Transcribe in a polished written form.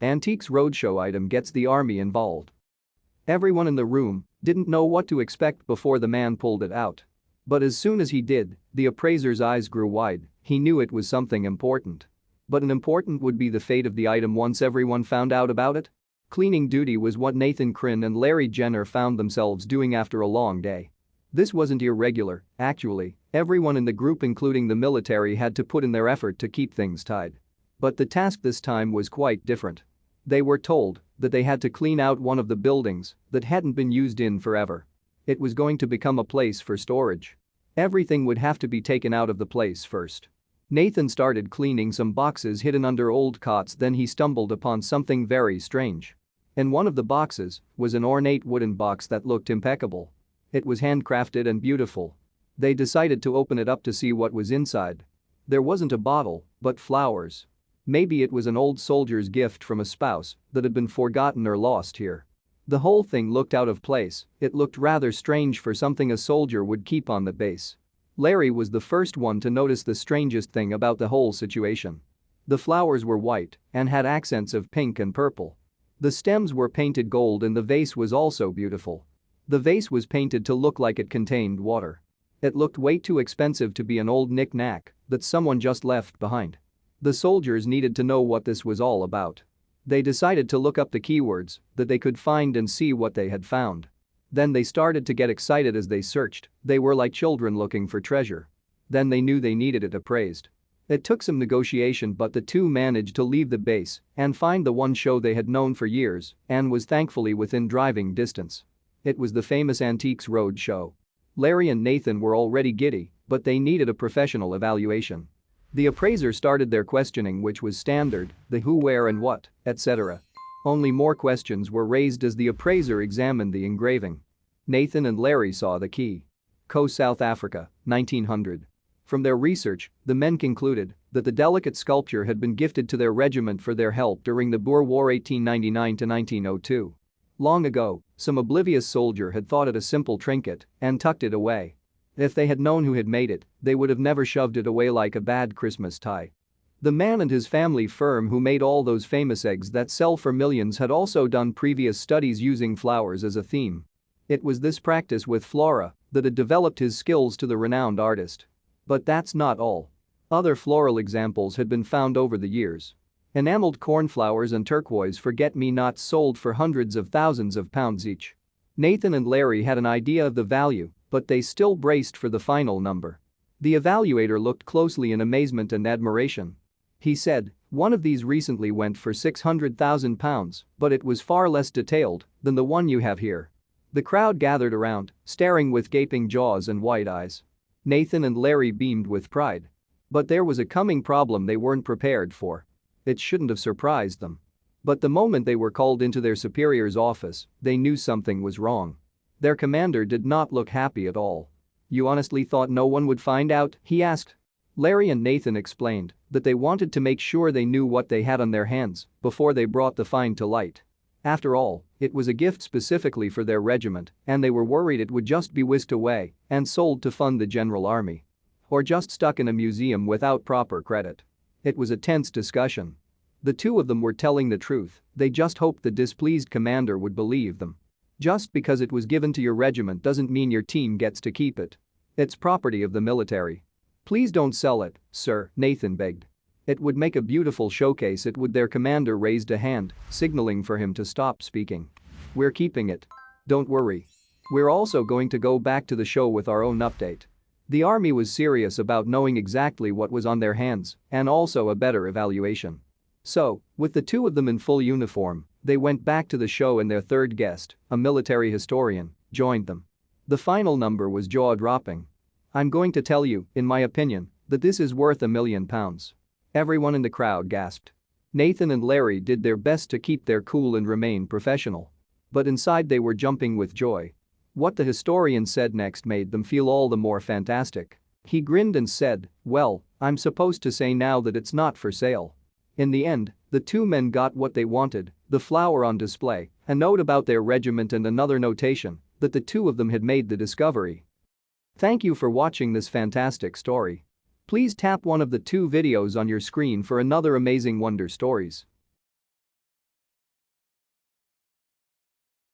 Antiques Roadshow item gets the army involved. Everyone in the room didn't know what to expect before the man pulled it out. But as soon as he did, the appraiser's eyes grew wide. He knew it was something important. But an important would be the fate of the item once everyone found out about it. Cleaning duty was what Nathan Kryn and Larry Jenner found themselves doing after a long day. This wasn't irregular, actually. Everyone in the group, including the military, had to put in their effort to keep things tied. But the task this time was quite different. They were told that they had to clean out one of the buildings that hadn't been used in forever. It was going to become a place for storage. Everything would have to be taken out of the place first. Nathan started cleaning some boxes hidden under old cots, then he stumbled upon something very strange. In one of the boxes was an ornate wooden box that looked impeccable. It was handcrafted and beautiful. They decided to open it up to see what was inside. There wasn't a bottle, but flowers. Maybe it was an old soldier's gift from a spouse that had been forgotten or lost here. The whole thing looked out of place. It looked rather strange for something a soldier would keep on the base. Larry was the first one to notice the strangest thing about the whole situation. The flowers were white and had accents of pink and purple. The stems were painted gold and the vase was also beautiful. The vase was painted to look like it contained water. It looked way too expensive to be an old knick-knack that someone just left behind. The soldiers needed to know what this was all about. They decided to look up the keywords that they could find and see what they had found. Then they started to get excited as they searched. They were like children looking for treasure. Then they knew they needed it appraised. It took some negotiation, but the two managed to leave the base and find the one show they had known for years and was thankfully within driving distance. It was the famous Antiques Roadshow. Larry and Nathan were already giddy, but they needed a professional evaluation. The appraiser started their questioning, which was standard: the who, where and what, etc. Only more questions were raised as the appraiser examined the engraving. Nathan and Larry saw the key. Co, South Africa, 1900. From their research, the men concluded that the delicate sculpture had been gifted to their regiment for their help during the Boer War 1899 to 1902. Long ago, some oblivious soldier had thought it a simple trinket and tucked it away. If they had known who had made it, they would have never shoved it away like a bad Christmas tie. The man and his family firm who made all those famous eggs that sell for millions had also done previous studies using flowers as a theme. It was this practice with flora that had developed his skills to the renowned artist. But that's not all. Other floral examples had been found over the years. Enameled cornflowers and turquoise forget-me-nots sold for hundreds of thousands of pounds each. Nathan and Larry had an idea of the value, but they still braced for the final number. The evaluator looked closely in amazement and admiration. He said, "One of these recently went for £600,000, but it was far less detailed than the one you have here." The crowd gathered around, staring with gaping jaws and wide eyes. Nathan and Larry beamed with pride. But there was a coming problem they weren't prepared for. It shouldn't have surprised them. But the moment they were called into their superior's office, they knew something was wrong. Their commander did not look happy at all. "You honestly thought no one would find out?" he asked. Larry and Nathan explained that they wanted to make sure they knew what they had on their hands before they brought the find to light. After all, it was a gift specifically for their regiment, and they were worried it would just be whisked away and sold to fund the General Army. Or just stuck in a museum without proper credit. It was a tense discussion. The two of them were telling the truth, they just hoped the displeased commander would believe them. Just because it was given to your regiment doesn't mean your team gets to keep it. It's property of the military. "Please don't sell it, sir," Nathan begged. "It would make a beautiful showcase." It would. Their commander raised a hand, signaling for him to stop speaking. "We're keeping it. Don't worry. We're also going to go back to the show with our own update." The army was serious about knowing exactly what was on their hands and also a better evaluation. So, with the two of them in full uniform, they went back to the show and their third guest, a military historian, joined them. The final number was jaw-dropping. "I'm going to tell you, in my opinion, that this is worth £1 million. Everyone in the crowd gasped. Nathan and Larry did their best to keep their cool and remain professional. But inside they were jumping with joy. What the historian said next made them feel all the more fantastic. He grinned and said, "Well, I'm supposed to say now that it's not for sale." In the end, the two men got what they wanted: the flower on display, a note about their regiment and another notation that the two of them had made the discovery. Thank you for watching this fantastic story. Please tap one of the two videos on your screen for another amazing wonder stories.